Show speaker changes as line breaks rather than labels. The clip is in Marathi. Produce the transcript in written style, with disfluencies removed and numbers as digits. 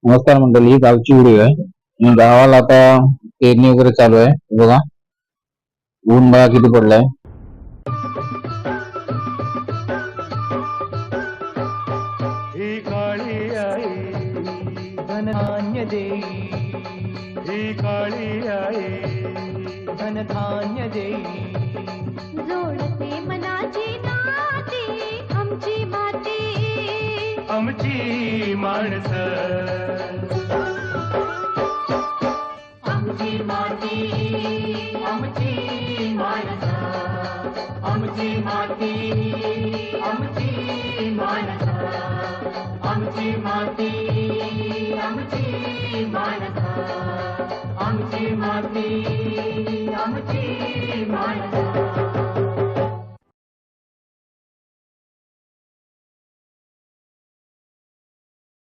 नमस्कार मंडळी, ही गावची व्हिडिओ आहे आणि गावाला आता पेरणी वगैरे चालू आहे. बघा ऊन बघा किती पडलाय.
ही काळी आई
धनधान्य देई,
ही काळी आई
धनधान्य देई.
जोडते मनाची नाती आमची माती,
आमची माणसं,
आमची माती, आमची माणसं, आमची माती, आमची माणसं, आमची माती, आमची माणसं, आमची माती, आमची माणसं.